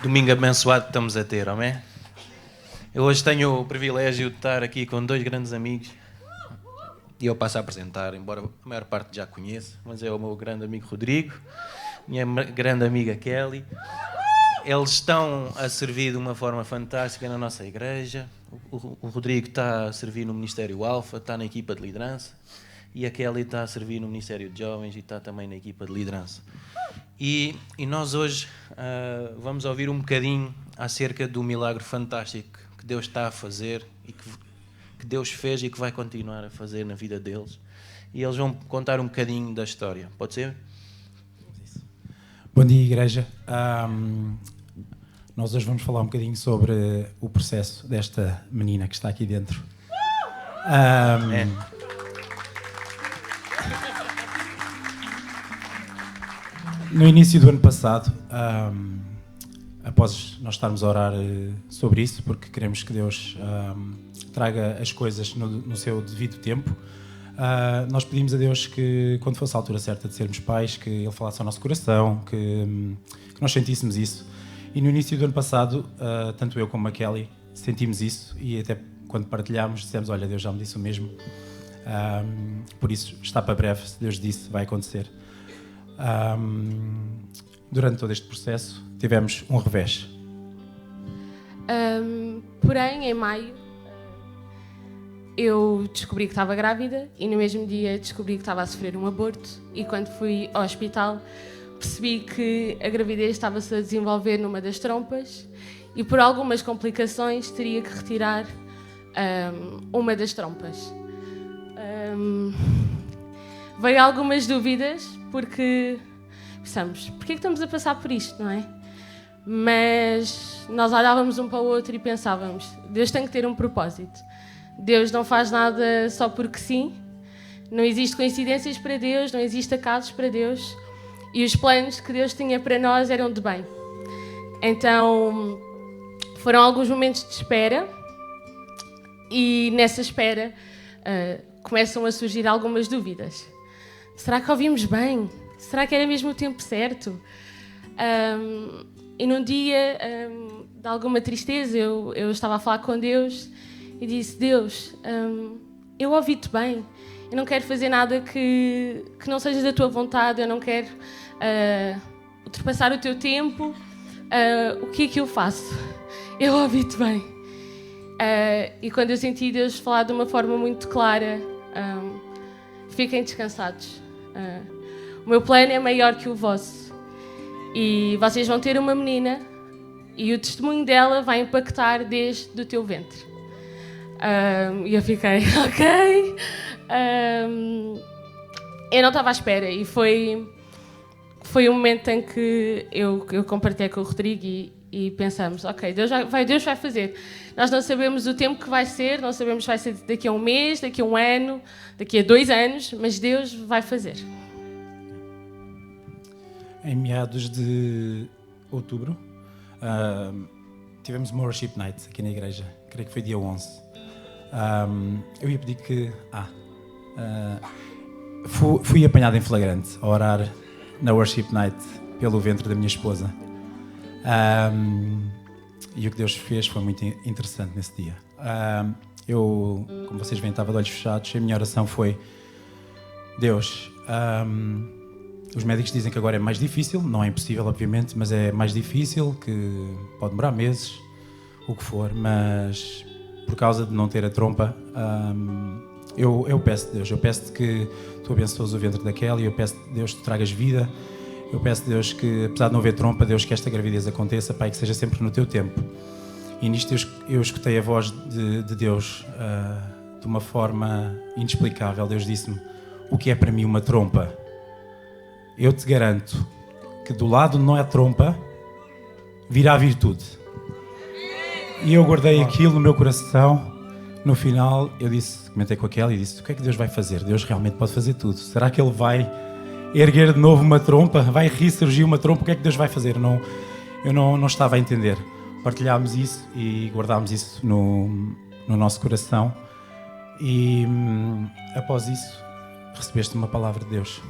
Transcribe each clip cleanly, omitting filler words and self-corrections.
Domingo abençoado que estamos a ter, amém? Eu hoje tenho o privilégio de estar aqui com dois grandes amigos e eu passo a apresentar, embora a maior parte já conheça, mas é o meu grande amigo Rodrigo, minha grande amiga Kelly. Eles estão a servir de uma forma fantástica na nossa igreja. O Rodrigo está a servir no Ministério Alfa, está na equipa de liderança, e a Kelly está a servir no Ministério de Jovens e está também na equipa de liderança. E nós hoje vamos ouvir um bocadinho acerca do milagre fantástico que Deus está a fazer e que Deus fez e que vai continuar a fazer na vida deles. E eles vão contar um bocadinho da história. Pode ser? Bom dia, igreja. Nós hoje vamos falar um bocadinho sobre o processo desta menina que está aqui dentro. No início do ano passado, após nós estarmos a orar sobre isso, porque queremos que Deus traga as coisas no seu devido tempo, nós pedimos a Deus que, quando fosse a altura certa de sermos pais, que Ele falasse ao nosso coração, que nós sentíssemos isso. E no início do ano passado, tanto eu como a Kelly sentimos isso, e até quando partilhámos dissemos, olha, Deus já me disse o mesmo, por isso está para breve, se Deus disse, vai acontecer. Durante todo este processo tivemos um revés. Porém, em maio, eu descobri que estava grávida e no mesmo dia descobri que estava a sofrer um aborto, e quando fui ao hospital percebi que a gravidez estava-se a desenvolver numa das trompas e por algumas complicações teria que retirar uma das trompas. Veio algumas dúvidas porque pensamos, porquê é que estamos a passar por isto, não é? Mas nós olhávamos um para o outro e pensávamos, Deus tem que ter um propósito. Deus não faz nada só porque sim. Não existe coincidências para Deus, não existe acasos para Deus. E os planos que Deus tinha para nós eram de bem. Então, foram alguns momentos de espera. E nessa espera começam a surgir algumas dúvidas. Será que ouvimos bem? Será que era mesmo o tempo certo? E num dia de alguma tristeza, eu estava a falar com Deus e disse, Deus, eu ouvi-te bem. Eu não quero fazer nada que não seja da tua vontade. Eu não quero ultrapassar o teu tempo. O que é que eu faço? Eu ouvi-te bem. E quando eu senti Deus falar de uma forma muito clara, fiquem descansados. O meu plano é maior que o vosso. E vocês vão ter uma menina e o testemunho dela vai impactar desde o teu ventre. E eu fiquei, ok. Eu não estava à espera e foi um momento em que eu compartilhei com o Rodrigo e pensamos, ok, Deus vai fazer. Nós não sabemos o tempo que vai ser, não sabemos se vai ser daqui a um mês, daqui a um ano, daqui a 2 anos, mas Deus vai fazer. Em meados de outubro, tivemos uma worship night aqui na igreja, creio que foi dia 11. Eu ia pedir que... fui apanhado em flagrante a orar na worship night pelo ventre da minha esposa. E o que Deus fez foi muito interessante nesse dia. Eu, como vocês veem, estava de olhos fechados. A minha oração foi: Deus, os médicos dizem que agora é mais difícil, não é impossível, obviamente, mas é mais difícil, que pode demorar meses, o que for, mas por causa de não ter a trompa, eu peço, Deus, eu peço-te que tu abençoes o ventre da Kelly, eu peço, Deus, que tu tragas vida, eu peço, Deus, que apesar de não haver trompa, Deus, que esta gravidez aconteça, Pai, que seja sempre no teu tempo. E nisto eu escutei a voz de Deus de uma forma inexplicável. Deus disse-me: o que é para mim uma trompa? Eu te garanto que do lado não é trompa, virá a virtude. E eu guardei aquilo no meu coração. No final, eu comentei com a Kelly e disse: o que é que Deus vai fazer? Deus realmente pode fazer tudo. Será que Ele vai erguer de novo uma trompa? Vai ressurgir uma trompa? O que é que Deus vai fazer? Eu não estava a entender. Partilhámos isso e guardámos isso no nosso coração. E após isso, recebeste uma palavra de Deus.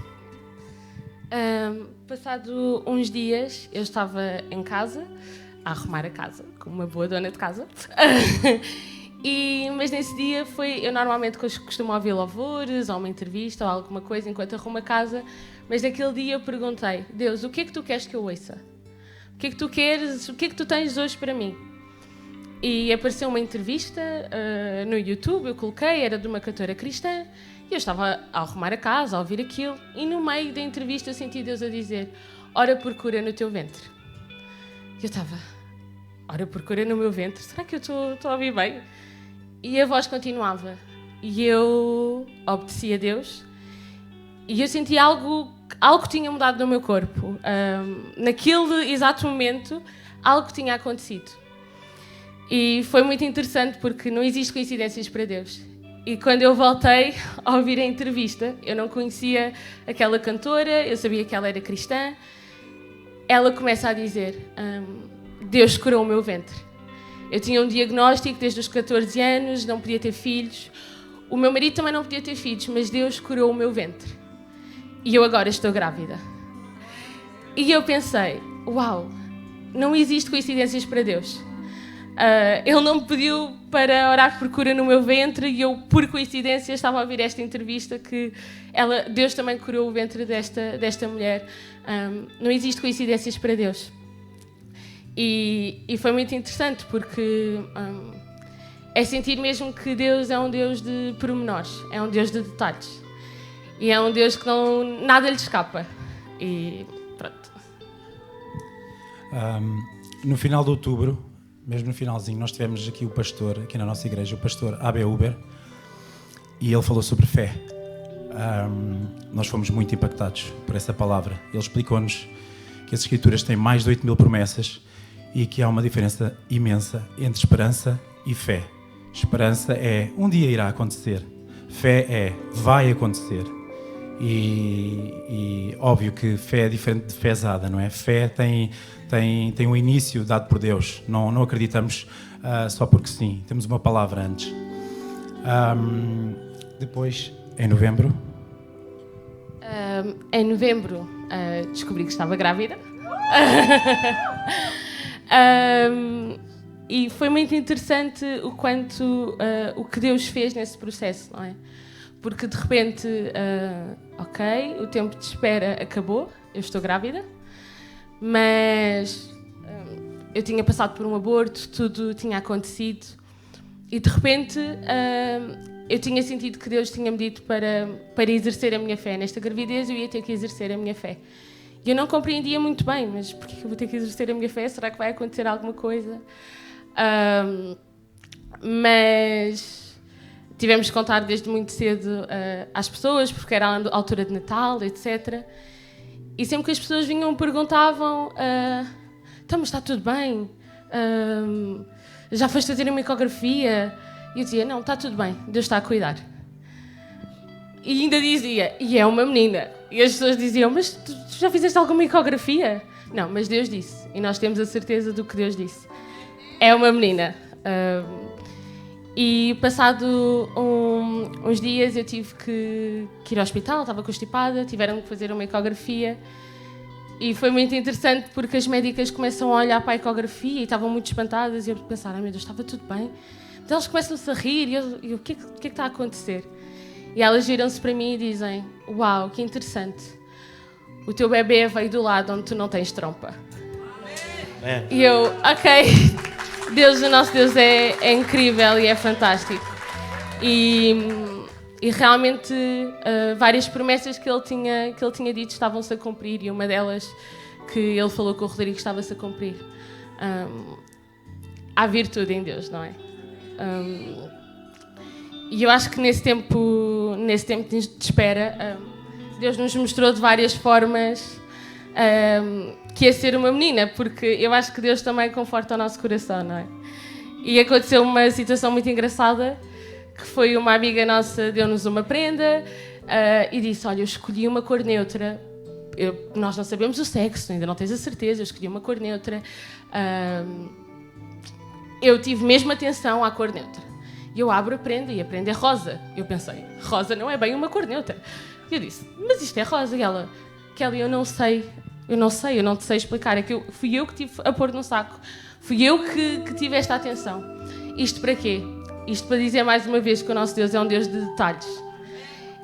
Passado uns dias, eu estava em casa a arrumar a casa, como uma boa dona de casa. Mas nesse dia eu normalmente costumo ouvir louvores, ou uma entrevista, ou alguma coisa enquanto arrumo a casa, mas naquele dia eu perguntei: Deus, o que é que tu queres que eu ouça? O que é que tu queres, o que é que tu tens hoje para mim? E apareceu uma entrevista no YouTube, eu coloquei, era de uma cantora cristã, e eu estava a arrumar a casa, a ouvir aquilo, e no meio da entrevista eu senti Deus a dizer: ora por cura no teu ventre. E eu estava: ora por cura no meu ventre? Será que eu estou a ouvir bem? E a voz continuava, e eu obedeci a Deus, e eu senti algo tinha mudado no meu corpo. Naquele exato momento, algo tinha acontecido. E foi muito interessante porque não existe coincidências para Deus. E quando eu voltei a ouvir a entrevista, eu não conhecia aquela cantora, eu sabia que ela era cristã. Ela começa a dizer: Deus curou o meu ventre. Eu tinha um diagnóstico desde os 14 anos, não podia ter filhos. O meu marido também não podia ter filhos, mas Deus curou o meu ventre. E eu agora estou grávida. E eu pensei: uau, não existe coincidências para Deus. Ele não me pediu para orar por cura no meu ventre e eu, por coincidência, estava a ouvir esta entrevista que Deus também curou o ventre desta mulher. Não existe coincidências para Deus. E foi muito interessante porque é sentir mesmo que Deus é um Deus de pormenores, é um Deus de detalhes. E é um Deus que nada lhe escapa. E pronto. No final de outubro, mesmo no finalzinho, nós tivemos aqui o pastor, aqui na nossa igreja, o pastor A.B. Uber, e ele falou sobre fé. Nós fomos muito impactados por essa palavra. Ele explicou-nos que as Escrituras têm mais de 8.000 promessas e que há uma diferença imensa entre esperança e fé. Esperança é um dia irá acontecer. Fé é vai acontecer. E óbvio que fé é diferente de fezada, não é? Fé tem um início dado por Deus. Não acreditamos só porque sim. Temos uma palavra antes. Depois, em novembro... Em novembro, descobri que estava grávida. E foi muito interessante o que Deus fez nesse processo, não é? Porque de repente, ok, o tempo de espera acabou, eu estou grávida, mas eu tinha passado por um aborto, tudo tinha acontecido e de repente eu tinha sentido que Deus tinha-me dito para exercer a minha fé. Nesta gravidez eu ia ter que exercer a minha fé. E eu não compreendia muito bem, mas porquê que eu vou ter que exercer a minha fé? Será que vai acontecer alguma coisa? Mas tivemos que contar desde muito cedo às pessoas, porque era a altura de Natal, etc. E sempre que as pessoas vinham perguntavam: então, mas está tudo bem? Já foste fazer uma ecografia? E eu dizia: não, está tudo bem, Deus está a cuidar. E ainda dizia: e é uma menina. E as pessoas diziam: mas tu já fizeste alguma ecografia? Não, mas Deus disse. E nós temos a certeza do que Deus disse. É uma menina. E passado uns dias eu tive que ir ao hospital, estava constipada, tiveram que fazer uma ecografia. E foi muito interessante porque as médicas começam a olhar para a ecografia e estavam muito espantadas e eu pensar: meu Deus, estava tudo bem? Então elas começam-se a rir e o que é que está a acontecer? E elas viram-se para mim e dizem: uau, que interessante, o teu bebê veio do lado onde tu não tens trompa. E eu: ok, Deus, o nosso Deus é incrível e é fantástico. E realmente várias promessas que ele tinha dito estavam-se a cumprir e uma delas que ele falou com o Rodrigo estava-se a cumprir. Há virtude em Deus, não é? E eu acho que nesse tempo de espera, Deus nos mostrou de várias formas que ia ser uma menina, porque eu acho que Deus também conforta o nosso coração, não é? E aconteceu uma situação muito engraçada, que foi uma amiga nossa deu-nos uma prenda e disse: olha, eu escolhi uma cor neutra. Nós não sabemos o sexo, ainda não tens a certeza, eu escolhi uma cor neutra. Eu tive mesmo atenção à cor neutra. E eu abro a prenda e a prenda é rosa. Eu pensei: rosa não é bem uma cor neutra. E eu disse: mas isto é rosa. E ela: Kelly, eu não sei Eu não te sei explicar. É que fui eu que tive a pôr no saco. Fui eu que tive esta atenção. Isto para quê? Isto para dizer mais uma vez que o nosso Deus é um Deus de detalhes.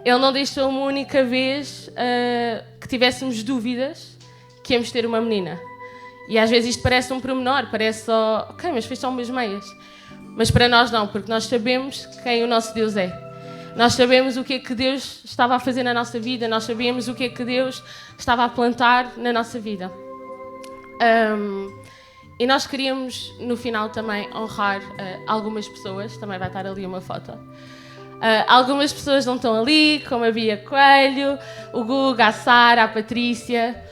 Ele não deixou uma única vez que tivéssemos dúvidas que íamos ter uma menina. E às vezes isto parece um pormenor, parece só, ok, mas fez só umas meias. Mas para nós não, porque nós sabemos quem o nosso Deus é. Nós sabemos o que é que Deus estava a fazer na nossa vida, nós sabemos o que é que Deus estava a plantar na nossa vida. E nós queríamos, no final, também honrar algumas pessoas, também vai estar ali uma foto. Algumas pessoas não estão ali, como a Bia Coelho, o Guga, a Sara, a Patrícia.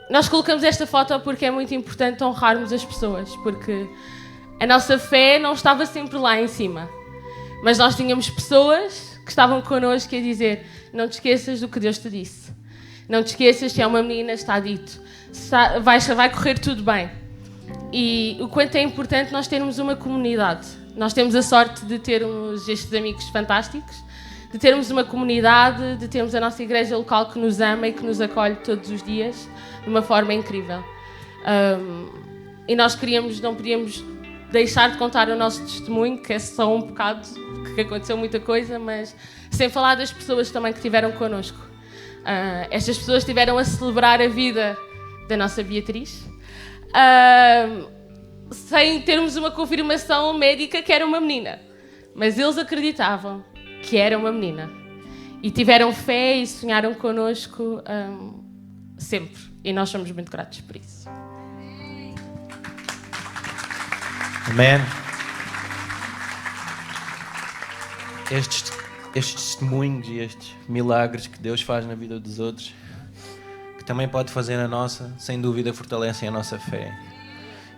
Nós colocamos esta foto porque é muito importante honrarmos as pessoas, porque a nossa fé não estava sempre lá em cima. Mas nós tínhamos pessoas que estavam connosco a dizer: não te esqueças do que Deus te disse. Não te esqueças, se é uma menina, está dito. Vai correr tudo bem. E o quanto é importante nós termos uma comunidade. Nós temos a sorte de termos estes amigos fantásticos, de termos uma comunidade, de termos a nossa igreja local que nos ama e que nos acolhe todos os dias de uma forma incrível. E nós não podíamos deixar de contar o nosso testemunho, que é só um bocado, que aconteceu muita coisa, mas sem falar das pessoas também que estiveram connosco. Estas pessoas estiveram a celebrar a vida da nossa Beatriz, sem termos uma confirmação médica que era uma menina. Mas eles acreditavam que era uma menina. E tiveram fé e sonharam connosco sempre. E nós somos muito gratos por isso. Amém. Estes testemunhos e estes milagres que Deus faz na vida dos outros, que também pode fazer na nossa, sem dúvida fortalecem a nossa fé.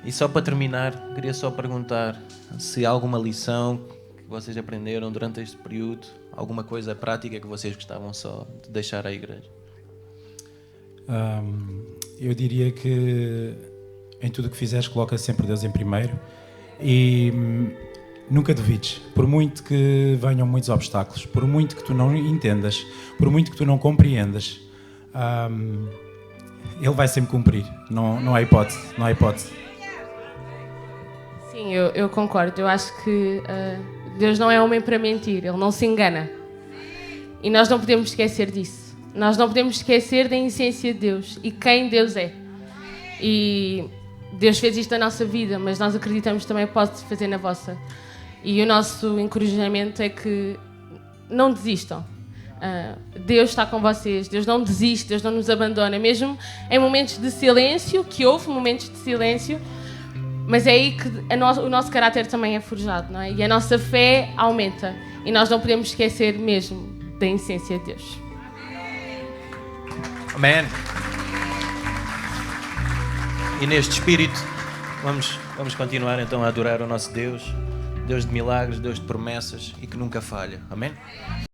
E só para terminar, queria só perguntar se há alguma lição que vocês aprenderam durante este período, alguma coisa prática que vocês gostavam só de deixar à igreja. Eu diria que em tudo o que fizeres, coloca sempre Deus em primeiro e nunca duvides, por muito que venham muitos obstáculos, por muito que tu não entendas, por muito que tu não compreendas, Ele vai sempre cumprir, não há hipótese, não há hipótese. Sim, eu concordo. Eu acho que Deus não é homem para mentir, Ele não se engana. E nós não podemos esquecer disso. Nós não podemos esquecer da essência de Deus e quem Deus é. E Deus fez isto na nossa vida, mas nós acreditamos também que pode fazer na vossa. E o nosso encorajamento é que não desistam. Deus está com vocês, Deus não desiste, Deus não nos abandona, mesmo em momentos de silêncio, que houve momentos de silêncio, mas é aí que o nosso caráter também é forjado, não é? E a nossa fé aumenta. E nós não podemos esquecer mesmo da essência de Deus. Amém. E neste espírito, vamos continuar então a adorar o nosso Deus, Deus de milagres, Deus de promessas e que nunca falha. Amém?